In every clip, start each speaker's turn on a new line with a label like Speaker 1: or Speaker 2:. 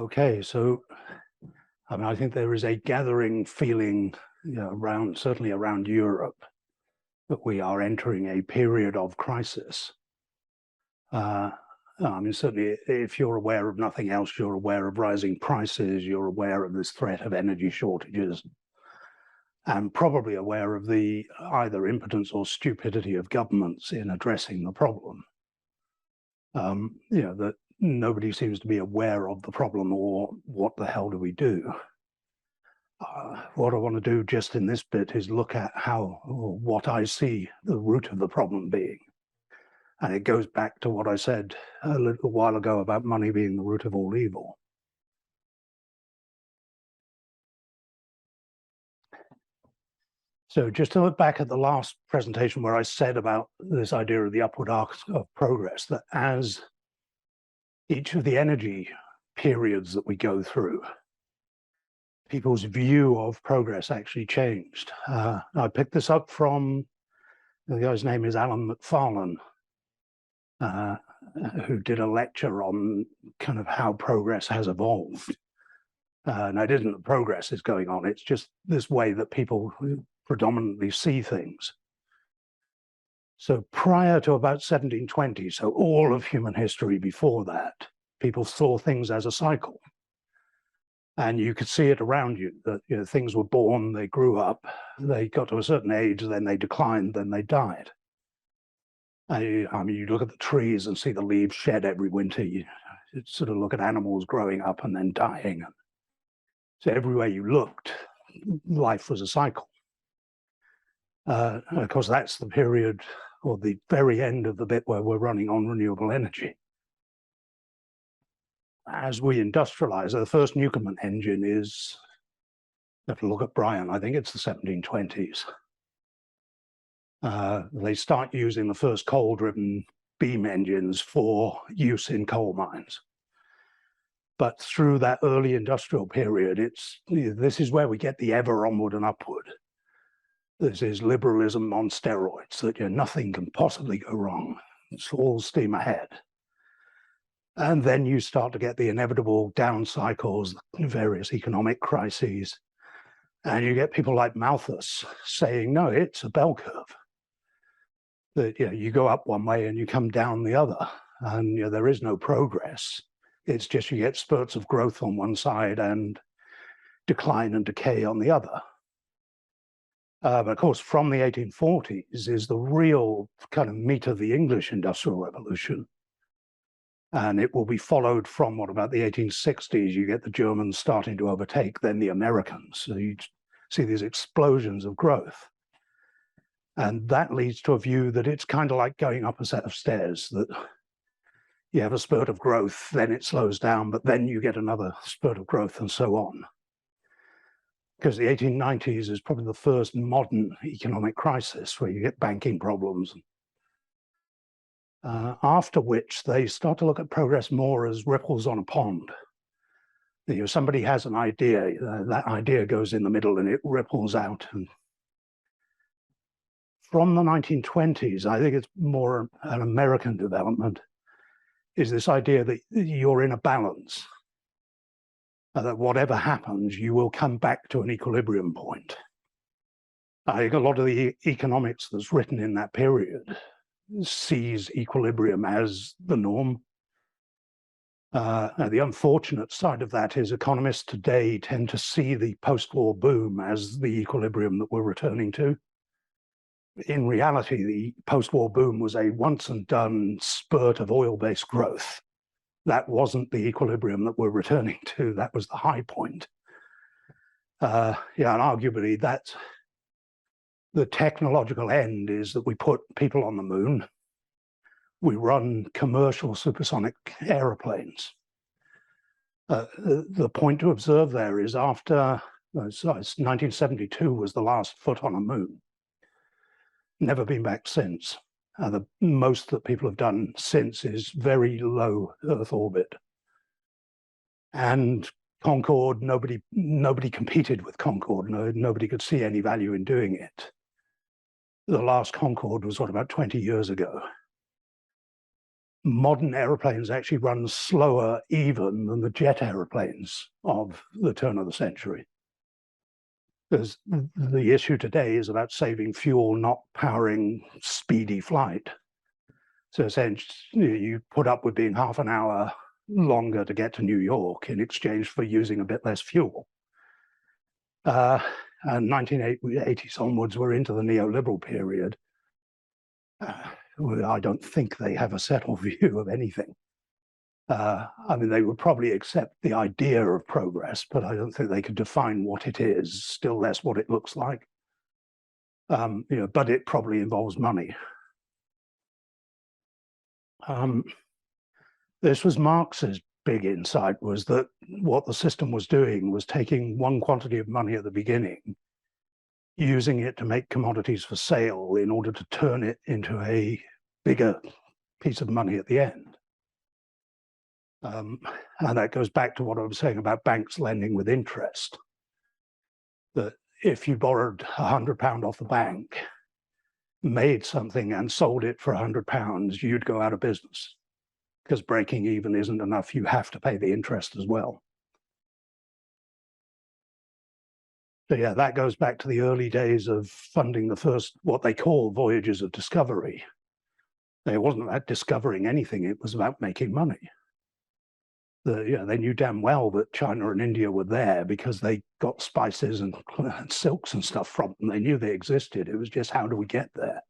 Speaker 1: Okay, so I mean, I think there is a gathering feeling, around certainly around Europe, that we are entering a period of crisis. I mean, certainly, if you're aware of nothing else, you're aware of rising prices, you're aware of this threat of energy shortages, and probably aware of the either impotence or stupidity of governments in addressing the problem. That nobody seems to be aware of the problem, or what the hell do we do? What I want to do just in this bit is look at how, or what I see the root of the problem being. And it goes back to what I said a little while ago about money being the root of all evil. So just to look back at the last presentation where I said about this idea of the upward arc of progress, that as each of the energy periods that we go through, people's view of progress actually changed. I picked this up from, the guy's name is Llanfyllin, who did a lecture on kind of how progress has evolved. And it isn't that progress is going on, it's just this way that people predominantly see things. So prior to about 1720, so all of human history before that, people saw things as a cycle. And you could see it around you, that things were born, they grew up, they got to a certain age, then they declined, then they died. I mean, you look at the trees and see the leaves shed every winter. You sort of look at animals growing up and then dying. So everywhere you looked, life was a cycle. Of course, that's the period, or the very end of the bit where we're running on renewable energy. As we industrialize, the first Newcomen engine is, you have to look at Brian, I think it's the 1720s. They start using the first coal-driven beam engines for use in coal mines. But through that early industrial period, this is where we get the ever onward and upward. This is liberalism on steroids, that nothing can possibly go wrong. It's all steam ahead. And then you start to get the inevitable down cycles, various economic crises, and you get people like Malthus saying, no, it's a bell curve. That you go up one way and you come down the other, and there is no progress. It's just you get spurts of growth on one side and decline and decay on the other. But of course, from the 1840s is the real kind of meat of the English Industrial Revolution. And it will be followed from what about the 1860s, you get the Germans starting to overtake, then the Americans. So you see these explosions of growth. And that leads to a view that it's kind of like going up a set of stairs, that you have a spurt of growth, then it slows down, but then you get another spurt of growth and so on. Because the 1890s is probably the first modern economic crisis where you get banking problems. After which they start to look at progress more as ripples on a pond. Somebody has an idea, that idea goes in the middle and it ripples out. And from the 1920s, I think it's more an American development, is this idea that you're in a balance. That whatever happens, you will come back to an equilibrium point. I think a lot of the economics that's written in that period sees equilibrium as the norm. The unfortunate side of that is economists today tend to see the post-war boom as the equilibrium that we're returning to. In reality, the post-war boom was a once-and-done spurt of oil-based growth. That wasn't the equilibrium that we're returning to. That was the high point. And arguably that's the technological end, is that we put people on the moon. We run commercial supersonic aeroplanes. The point to observe there is after 1972 was the last foot on a moon. Never been back since. The most that people have done since is very low Earth orbit. And Concorde, nobody competed with Concorde. Nobody could see any value in doing it. The last Concorde was, about 20 years ago. modern aeroplanes actually run slower even than the jet aeroplanes of the turn of the century. Because the issue today is about saving fuel, not powering speedy flight. So essentially, you put up with being half an hour longer to get to New York in exchange for using a bit less fuel. And 1980s onwards, we're into the neoliberal period. I don't think they have a settled view of anything. I mean, they would probably accept the idea of progress, but I don't think they could define what it is, still less what it looks like. But it probably involves money. This was Marx's big insight, was that what the system was doing was taking one quantity of money at the beginning, using it to make commodities for sale in order to turn it into a bigger piece of money at the end. And that goes back to what I was saying about banks lending with interest. That if you borrowed £100 off the bank, made something and sold it for £100, you'd go out of business. Because breaking even isn't enough, you have to pay the interest as well. So yeah, that goes back to the early days of funding the first, what they call voyages of discovery. It wasn't about discovering anything, it was about making money. They knew damn well that China and India were there because they got spices and silks and stuff from them. They knew they existed. It was just, how do we get there?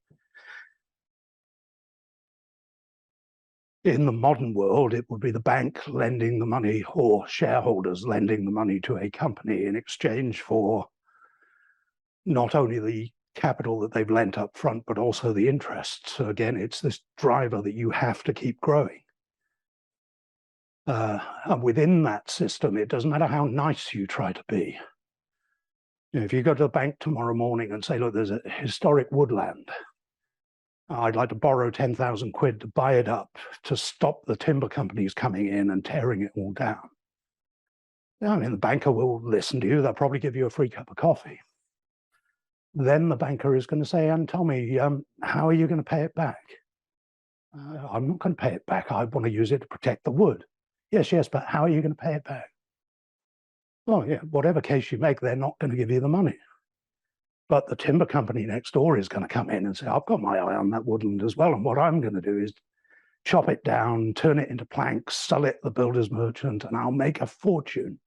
Speaker 1: In the modern world, it would be the bank lending the money or shareholders lending the money to a company in exchange for not only the capital that they've lent up front, but also the interest. So again, it's this driver that you have to keep growing. And within that system, it doesn't matter how nice you try to be. If you go to the bank tomorrow morning and say, look, there's a historic woodland, I'd like to borrow 10,000 quid to buy it up to stop the timber companies coming in and tearing it all down. I mean, the banker will listen to you. They'll probably give you a free cup of coffee. Then the banker is going to say, and tell me, how are you going to pay it back? I'm not going to pay it back. I want to use it to protect the wood. Yes, but how are you going to pay it back? Well, yeah, whatever case you make, they're not going to give you the money. But the timber company next door is going to come in and say, I've got my eye on that woodland as well. And what I'm going to do is chop it down, turn it into planks, sell it to the builder's merchant, and I'll make a fortune.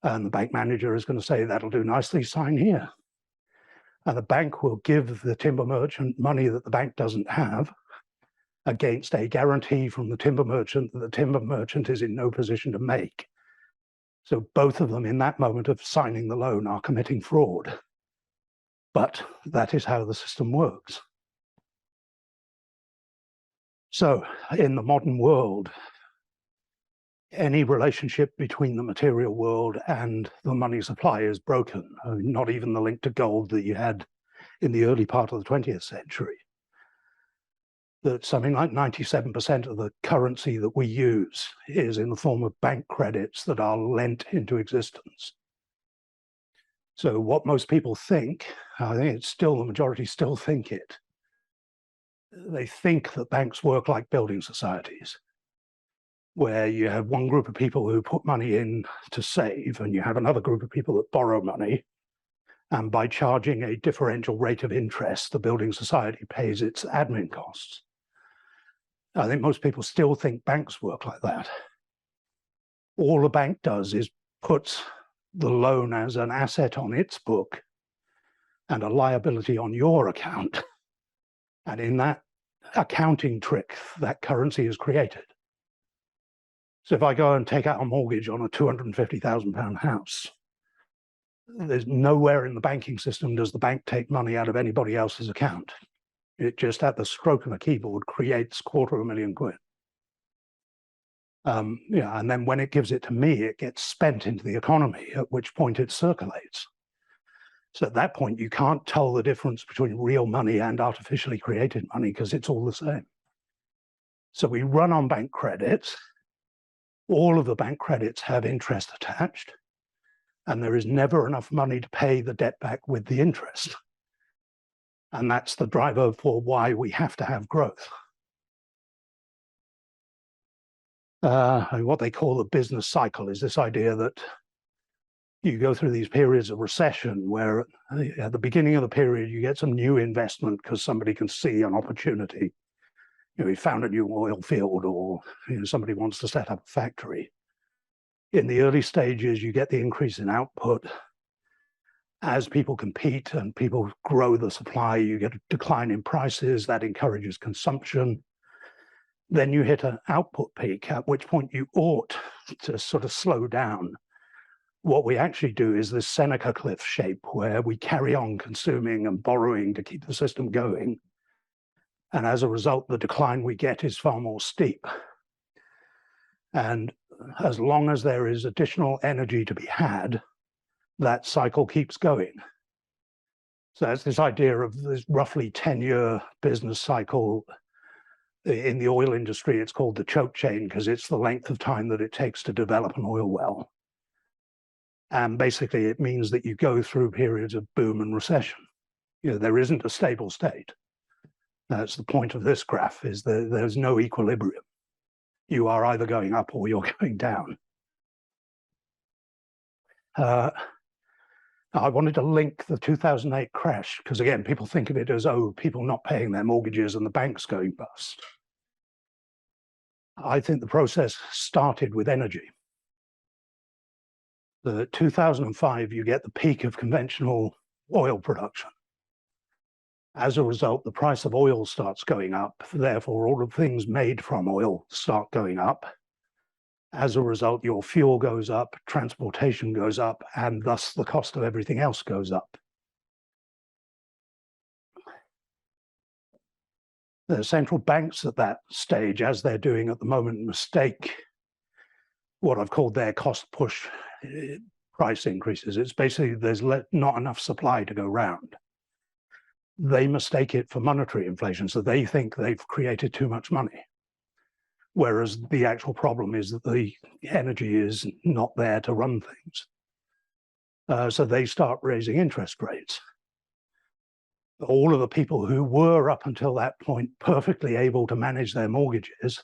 Speaker 1: And the bank manager is going to say, that'll do nicely, sign here. And the bank will give the timber merchant money that the bank doesn't have against a guarantee from the timber merchant that the timber merchant is in no position to make. So both of them in that moment of signing the loan are committing fraud. But that is how the system works. So in the modern world, any relationship between the material world and the money supply is broken. I mean, not even the link to gold that you had in the early part of the 20th century. That something like 97% of the currency that we use is in the form of bank credits that are lent into existence. So what most people think, I think it's still, the majority still think it. They think that banks work like building societies, where you have one group of people who put money in to save, and you have another group of people that borrow money. And by charging a differential rate of interest, the building society pays its admin costs. I think most people still think banks work like that. All a bank does is puts the loan as an asset on its book and a liability on your account. And in that accounting trick, that currency is created. So if I go and take out a mortgage on a £250,000 house, there's nowhere in the banking system does the bank take money out of anybody else's account. It just, at the stroke of a keyboard, creates £250,000 quid. And then when it gives it to me, it gets spent into the economy, at which point it circulates. So at that point, you can't tell the difference between real money and artificially created money because it's all the same. So we run on bank credits. All of the bank credits have interest attached, and there is never enough money to pay the debt back with the interest. And that's the driver for why we have to have growth. And what they call the business cycle is this idea that you go through these periods of recession where at the beginning of the period you get some new investment because somebody can see an opportunity. We found a new oil field, or somebody wants to set up a factory. In the early stages, you get the increase in output. As people compete and people grow the supply, you get a decline in prices that encourages consumption. Then you hit an output peak, at which point you ought to sort of slow down. What we actually do is this Seneca cliff shape where we carry on consuming and borrowing to keep the system going. And as a result, the decline we get is far more steep. And as long as there is additional energy to be had, that cycle keeps going. So that's this idea of this roughly 10-year business cycle. In the oil industry, it's called the choke chain because it's the length of time that it takes to develop an oil well. And basically, it means that you go through periods of boom and recession. There isn't a stable state. That's the point of this graph, is that there's no equilibrium. You are either going up or you're going down. I wanted to link the 2008 crash, because again, people think of it as, people not paying their mortgages and the banks going bust. I think the process started with energy. The 2005, you get the peak of conventional oil production. As a result, the price of oil starts going up. Therefore, all of the things made from oil start going up. As a result, your fuel goes up, transportation goes up, and thus the cost of everything else goes up. The central banks at that stage, as they're doing at the moment, mistake what I've called their cost push price increases. It's basically there's not enough supply to go round. They mistake it for monetary inflation, so they think they've created too much money. Whereas the actual problem is that the energy is not there to run things. So they start raising interest rates. All of the people who were up until that point perfectly able to manage their mortgages,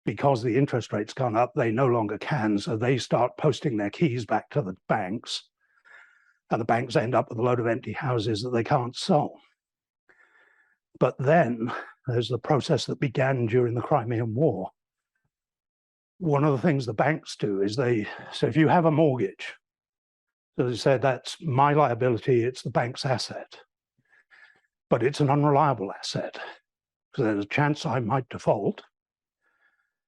Speaker 1: because the interest rate's gone up, they no longer can. So they start posting their keys back to the banks, and the banks end up with a load of empty houses that they can't sell. But then there's the process that began during the Crimean War. One of the things the banks do is so if you have a mortgage, so they said, that's my liability, it's the bank's asset. But it's an unreliable asset. So there's a chance I might default.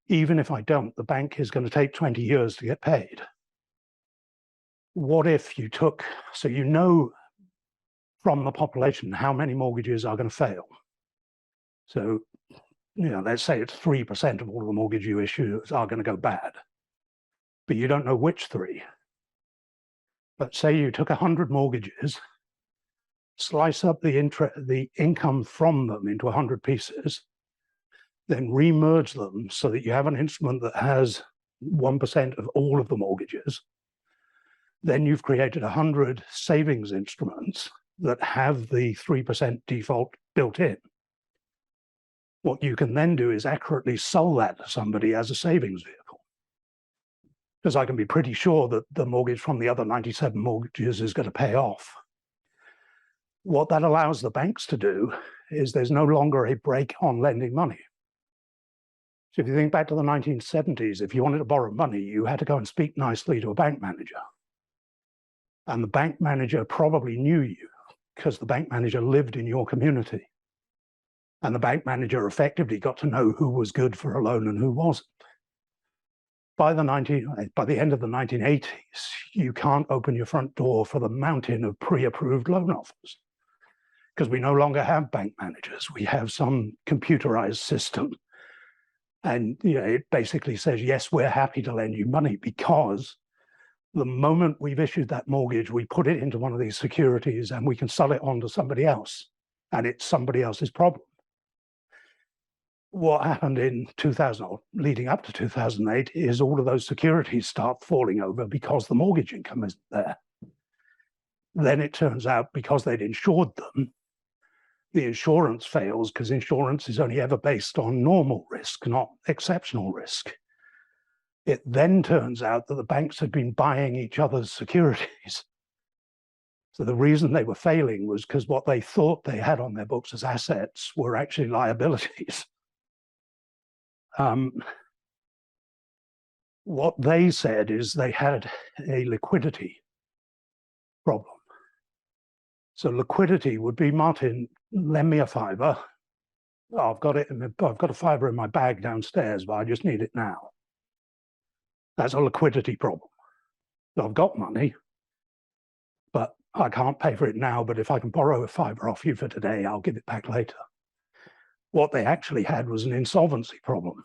Speaker 1: Even if I don't, the bank is going to take 20 years to get paid. What if you took, so you know from the population how many mortgages are going to fail. So, let's say it's 3% of all of the mortgage you issue are going to go bad, but you don't know which 3. But say you took 100 mortgages, slice up the income from them into 100 pieces, then remerge them so that you have an instrument that has 1% of all of the mortgages. Then you've created 100 savings instruments that have the 3% default built in. What you can then do is accurately sell that to somebody as a savings vehicle. Because I can be pretty sure that the mortgage from the other 97 mortgages is going to pay off. What that allows the banks to do is there's no longer a brake on lending money. So if you think back to the 1970s, if you wanted to borrow money, you had to go and speak nicely to a bank manager. And the bank manager probably knew you because the bank manager lived in your community. And the bank manager effectively got to know who was good for a loan and who wasn't. By the end of the 1980s, you can't open your front door for the mountain of pre-approved loan offers because we no longer have bank managers. We have some computerized system. And it basically says, yes, we're happy to lend you money because the moment we've issued that mortgage, we put it into one of these securities and we can sell it on to somebody else. And it's somebody else's problem. What happened in 2000, or leading up to 2008, is all of those securities start falling over because the mortgage income isn't there. Then it turns out because they'd insured them, the insurance fails because insurance is only ever based on normal risk, not exceptional risk. It then turns out that the banks had been buying each other's securities. So the reason they were failing was because what they thought they had on their books as assets were actually liabilities. What they said is they had a liquidity problem. So liquidity would be, Martin, lend me a fiver. Oh, I've got a fiver in my bag downstairs, but I just need it now. That's a liquidity problem. So I've got money, but I can't pay for it now, but if I can borrow a fiver off you for today, I'll give it back later. What they actually had was an insolvency problem,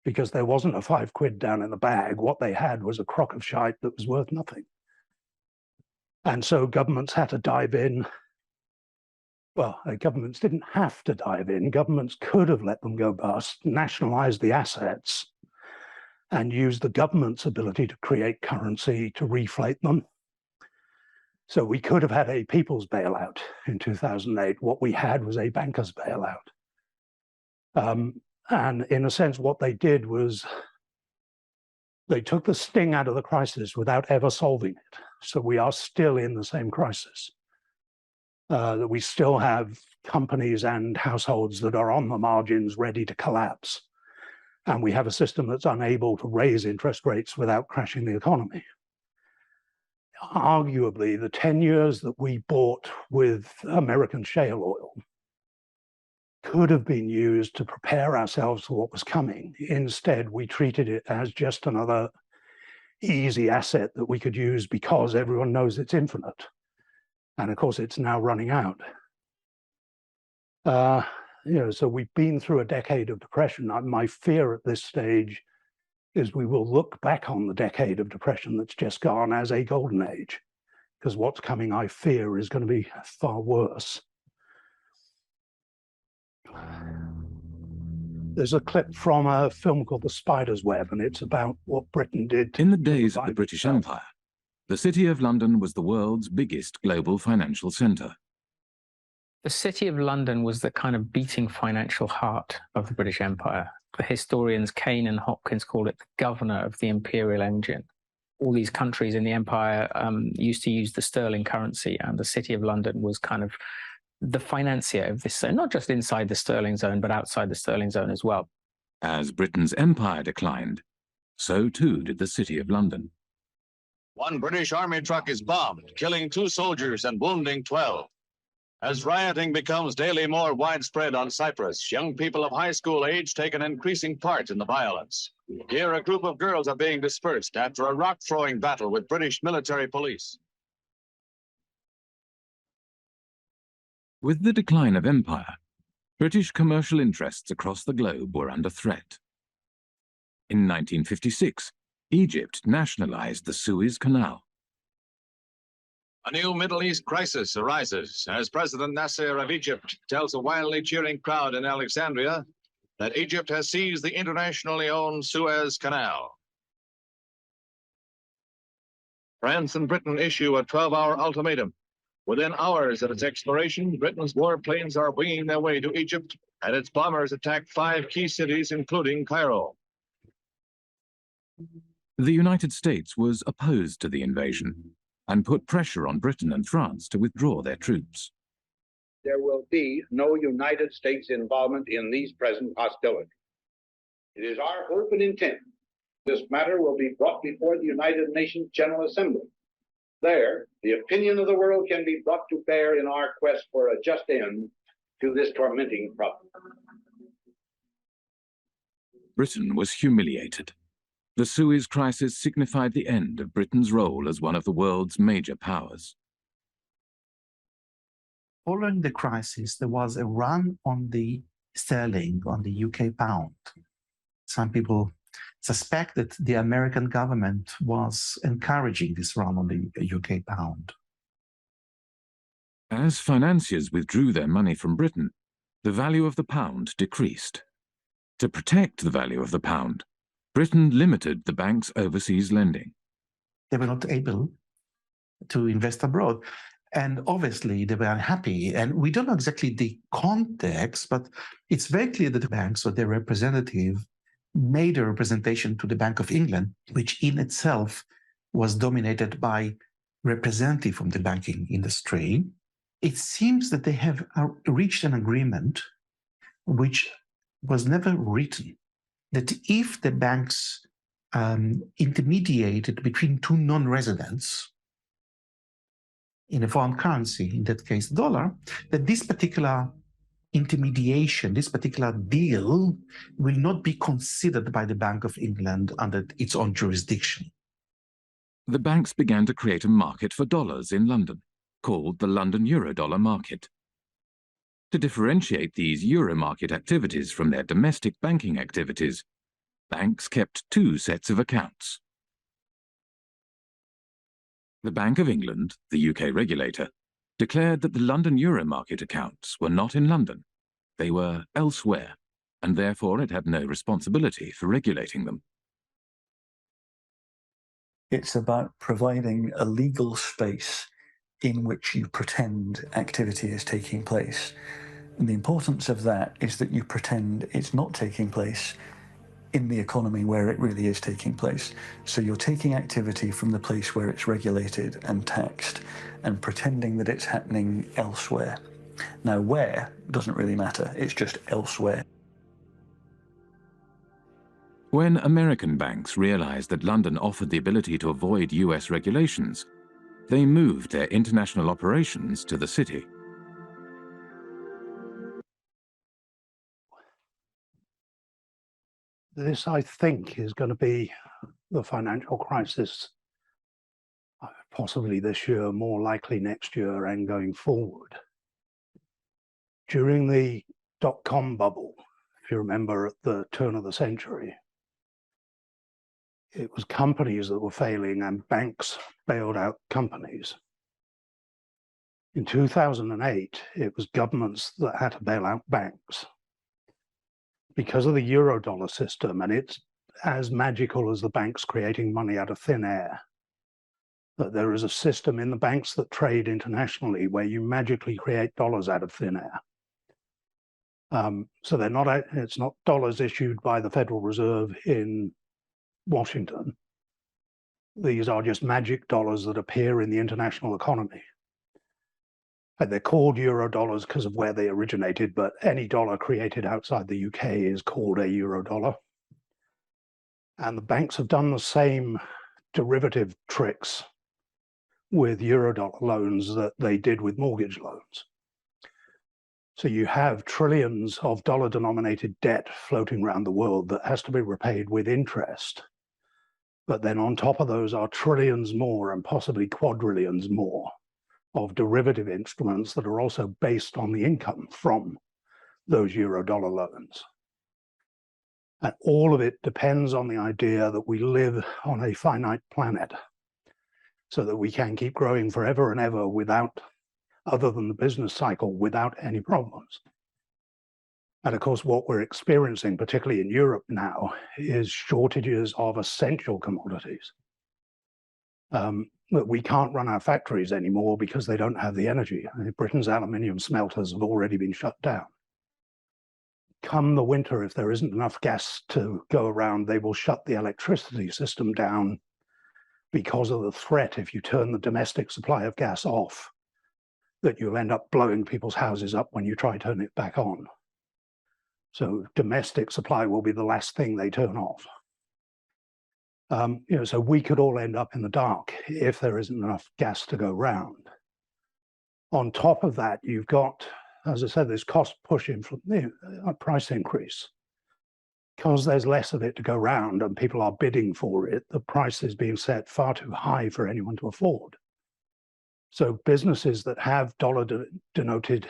Speaker 1: because there wasn't a £5 down in the bag. What they had was a crock of shite that was worth nothing. And so governments had to dive in. Well, governments didn't have to dive in. Governments could have let them go bust, nationalized the assets, and used the government's ability to create currency to reflate them. So we could have had a people's bailout in 2008. What we had was a banker's bailout. And in a sense, what they did was they took the sting out of the crisis without ever solving it. So we are still in the same crisis. That we still have companies and households that are on the margins ready to collapse. And we have a system that's unable to raise interest rates without crashing the economy. Arguably, the 10 years that we bought with American shale oil could have been used to prepare ourselves for what was coming. Instead, we treated it as just another easy asset that we could use because everyone knows it's infinite. And of course, it's now running out. So we've been through a decade of depression. My fear at this stage is we will look back on the decade of depression that's just gone as a golden age, because what's coming, I fear, is going to be far worse. There's a clip from a film called The Spider's Web, and it's about what Britain did.
Speaker 2: In the days of the British Empire, the City of London was the world's biggest global financial centre.
Speaker 3: The City of London was the kind of beating financial heart of the British Empire. The historians Kane and Hopkins call it the governor of the imperial engine. All these countries in the empire used to use the sterling currency, and the City of London was kind of the financier of this zone, not just inside the sterling zone, but outside the sterling zone as well.
Speaker 2: As Britain's empire declined, so too did the City of London.
Speaker 4: One British army truck is bombed, killing 2 soldiers and wounding 12. As rioting becomes daily more widespread on Cyprus, young people of high school age take an increasing part in the violence. Here, a group of girls are being dispersed after a rock-throwing battle with British military police.
Speaker 2: With the decline of empire, British commercial interests across the globe were under threat. In 1956, Egypt nationalized the Suez Canal.
Speaker 4: A new Middle East crisis arises as President Nasser of Egypt tells a wildly cheering crowd in Alexandria that Egypt has seized the internationally owned Suez Canal. France and Britain issue a 12-hour ultimatum. Within hours of its expiration, Britain's warplanes are winging their way to Egypt, and its bombers attack 5 key cities, including Cairo.
Speaker 2: The United States was opposed to the invasion and put pressure on Britain and France to withdraw their troops.
Speaker 5: There will be no United States involvement in these present hostilities. It is our hope and intent this matter will be brought before the United Nations General Assembly. There, the opinion of the world can be brought to bear in our quest for a just end to this tormenting problem.
Speaker 2: Britain was humiliated. The Suez Crisis signified the end of Britain's role as one of the world's major powers.
Speaker 6: Following the crisis, there was a run on the sterling, on the UK pound. Some people suspect that the American government was encouraging this run on the UK pound.
Speaker 2: As financiers withdrew their money from Britain, the value of the pound decreased. To protect the value of the pound, Britain limited the bank's overseas lending.
Speaker 6: They were not able to invest abroad. And obviously, they were unhappy. And we don't know exactly the context, but it's very clear that the banks or their representative made a representation to the Bank of England, which in itself was dominated by representatives from the banking industry. It seems that they have reached an agreement which was never written, that if the banks intermediated between two non-residents in a foreign currency, in that case dollar, that this particular intermediation, this particular deal will not be considered by the Bank of England under its own jurisdiction.
Speaker 2: The banks began to create a market for dollars in London, called the London Eurodollar market. To differentiate these euro market activities from their domestic banking activities, banks kept two sets of accounts. The Bank of England, the UK regulator, declared that the London euro market accounts were not in London. They were elsewhere, and therefore it had no responsibility for regulating them.
Speaker 7: It's about providing a legal space in which you pretend activity is taking place. And the importance of that is that you pretend it's not taking place in the economy where it really is taking place. So you're taking activity from the place where it's regulated and taxed and pretending that it's happening elsewhere. Now, where doesn't really matter, it's just elsewhere.
Speaker 2: When American banks realized that London offered the ability to avoid US regulations, they moved their international operations to the city.
Speaker 1: This, I think, is going to be the financial crisis, possibly this year, more likely next year and going forward. During the dot-com bubble, if you remember, at the turn of the century, it was companies that were failing and banks bailed out companies. In 2008, it was governments that had to bail out banks. Because of the Eurodollar system, and it's as magical as the banks creating money out of thin air, that there is a system in the banks that trade internationally where you magically create dollars out of thin air. So it's not dollars issued by the Federal Reserve in Washington. These are just magic dollars that appear in the international economy. And they're called Eurodollars because of where they originated, but any dollar created outside the UK is called a Eurodollar. And the banks have done the same derivative tricks with Eurodollar loans that they did with mortgage loans. So you have trillions of dollar-denominated debt floating around the world that has to be repaid with interest. But then on top of those are trillions more and possibly quadrillions more of derivative instruments that are also based on the income from those Eurodollar loans. And all of it depends on the idea that we live on a finite planet so that we can keep growing forever and ever without, other than the business cycle, without any problems. And of course, what we're experiencing, particularly in Europe now, is shortages of essential commodities. That we can't run our factories anymore because they don't have the energy. Britain's aluminium smelters have already been shut down. Come the winter, if there isn't enough gas to go around, they will shut the electricity system down because of the threat, if you turn the domestic supply of gas off, that you'll end up blowing people's houses up when you try to turn it back on. So domestic supply will be the last thing they turn off. So we could all end up in the dark if there isn't enough gas to go round. On top of that, you've got, as I said, this cost push a price increase. Because there's less of it to go round and people are bidding for it, the price is being set far too high for anyone to afford. So businesses that have dollar-denoted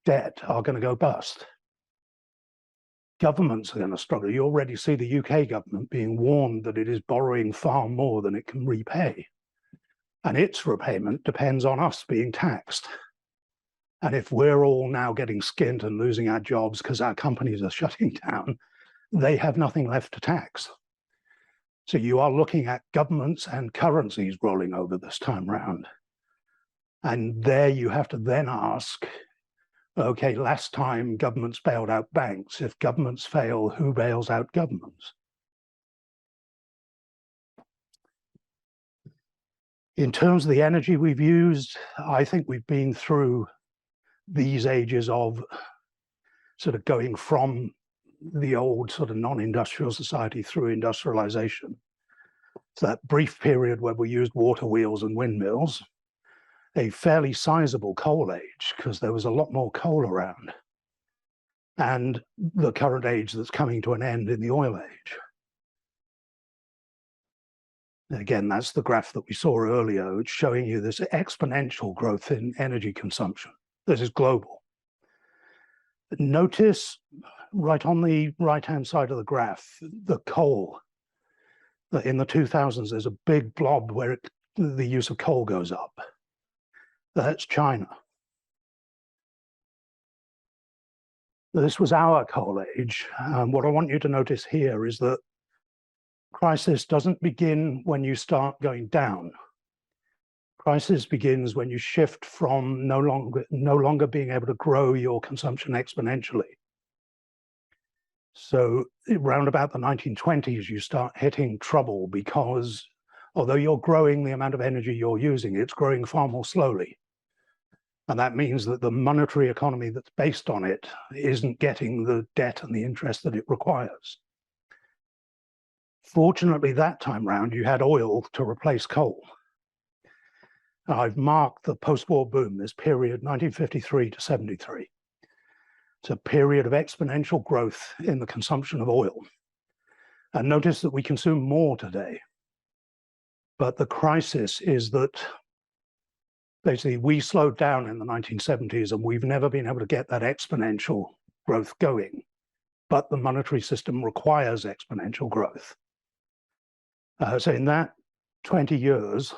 Speaker 1: debt are going to go bust. Governments are going to struggle. You already see the UK government being warned that it is borrowing far more than it can repay. And its repayment depends on us being taxed. And if we're all now getting skint and losing our jobs because our companies are shutting down, they have nothing left to tax. So you are looking at governments and currencies rolling over this time round. And there you have to then ask, okay, last time governments bailed out banks. If governments fail, who bails out governments? In terms of the energy we've used, I think we've been through these ages of sort of going from the old sort of non-industrial society through industrialization. So that brief period where we used water wheels and windmills, a fairly sizable coal age, because there was a lot more coal around, and the current age that's coming to an end in the oil age. Again, that's the graph that we saw earlier. It's showing you this exponential growth in energy consumption. This is global. Notice right on the right-hand side of the graph, the coal. In the 2000s, there's a big blob where the use of coal goes up. That's China. This was our coal age. What I want you to notice here is that crisis doesn't begin when you start going down. Crisis begins when you shift from no longer being able to grow your consumption exponentially. So around about the 1920s, you start hitting trouble because although you're growing the amount of energy you're using, it's growing far more slowly. And that means that the monetary economy that's based on it isn't getting the debt and the interest that it requires. Fortunately, that time round, you had oil to replace coal. I've marked the post-war boom, this period 1953 to 73. It's a period of exponential growth in the consumption of oil. And notice that we consume more today. But the crisis is that basically we slowed down in the 1970s and we've never been able to get that exponential growth going. But the monetary system requires exponential growth. So in that 20 years,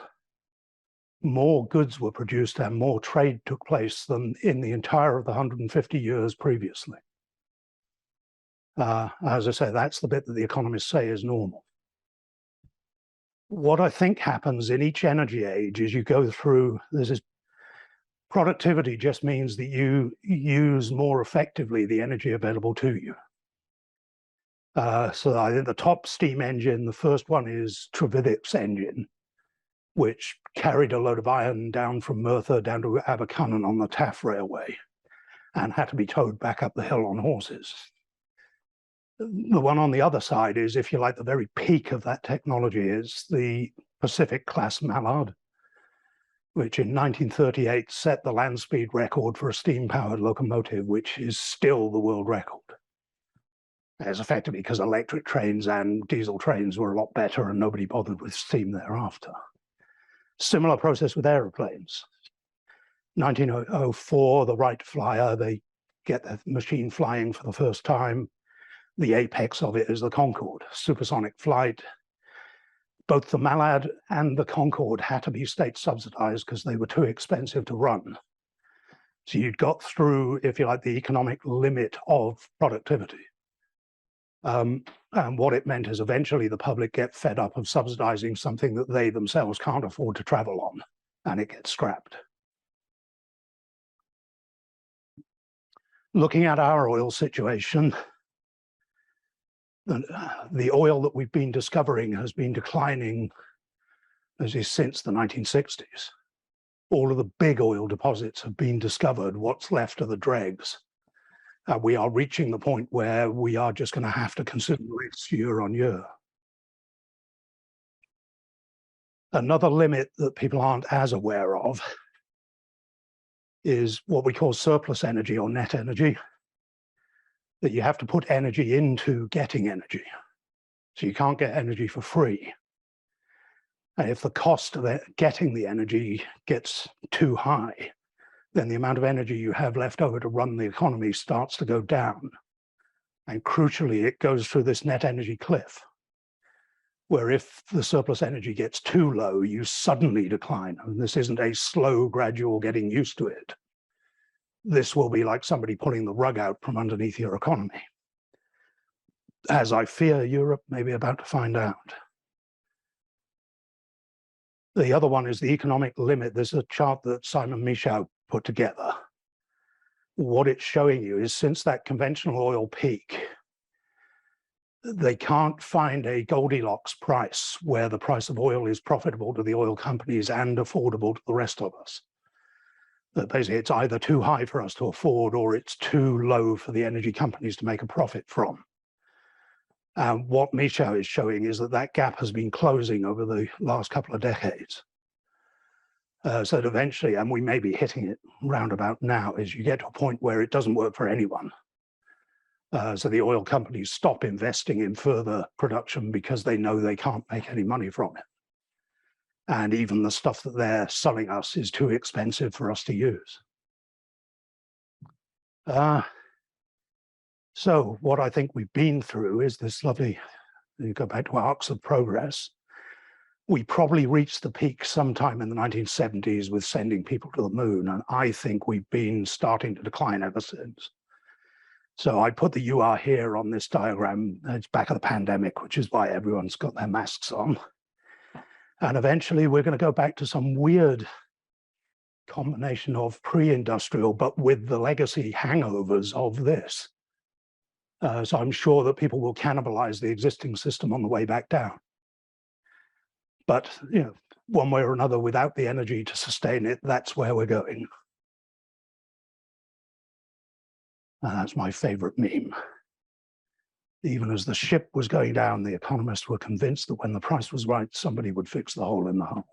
Speaker 1: more goods were produced and more trade took place than in the entire of the 150 years previously. As I say, that's the bit that the economists say is normal. What I think happens in each energy age is you go through, productivity just means that you use more effectively the energy available to you. So I think the top steam engine, the first one is Trevithick's engine, which carried a load of iron down from Merthyr down to Abercynon on the Taff Railway and had to be towed back up the hill on horses. The one on the other side is, if you like, the very peak of that technology is the Pacific class Mallard, which in 1938 set the land speed record for a steam-powered locomotive, which is still the world record. As effectively because electric trains and diesel trains were a lot better and nobody bothered with steam thereafter. Similar process with aeroplanes. 1904, the Wright Flyer, they get the machine flying for the first time. The apex of it is the Concorde, supersonic flight. Both the Mallard and the Concorde had to be state subsidized because they were too expensive to run. So you'd got through, if you like, the economic limit of productivity. And what it meant is eventually the public get fed up of subsidizing something that they themselves can't afford to travel on, and it gets scrapped. Looking at our oil situation, the oil that we've been discovering has been declining since the 1960s. All of the big oil deposits have been discovered. What's left are the dregs. We are reaching the point where we are just going to have to consider rates year on year. Another limit that people aren't as aware of is what we call surplus energy or net energy, that you have to put energy into getting energy. So you can't get energy for free. And if the cost of getting the energy gets too high, then the amount of energy you have left over to run the economy starts to go down. And crucially, it goes through this net energy cliff, where if the surplus energy gets too low, you suddenly decline. And this isn't a slow, gradual getting used to it. This will be like somebody pulling the rug out from underneath your economy, as I fear Europe may be about to find out. The other one is the economic limit. There's a chart that Simon Michau put together. What it's showing you is since that conventional oil peak, they can't find a Goldilocks price where the price of oil is profitable to the oil companies and affordable to the rest of us. That basically it's either too high for us to afford or it's too low for the energy companies to make a profit from. What Michel is showing is that that gap has been closing over the last couple of decades. So that eventually, and we may be hitting it roundabout now, is you get to a point where it doesn't work for anyone. So the oil companies stop investing in further production because they know they can't make any money from it. And even the stuff that they're selling us is too expensive for us to use. So what I think we've been through is this lovely, you go back to arcs of progress. We probably reached the peak sometime in the 1970s with sending people to the moon. And I think we've been starting to decline ever since. So I put the UR here on this diagram. It's back of the pandemic, which is why everyone's got their masks on. And eventually we're going to go back to some weird combination of pre-industrial, but with the legacy hangovers of this. So I'm sure that people will cannibalize the existing system on the way back down. But you know, one way or another, without the energy to sustain it, that's where we're going. And that's my favorite meme. Even as the ship was going down, the economists were convinced that when the price was right, somebody would fix the hole in the hull.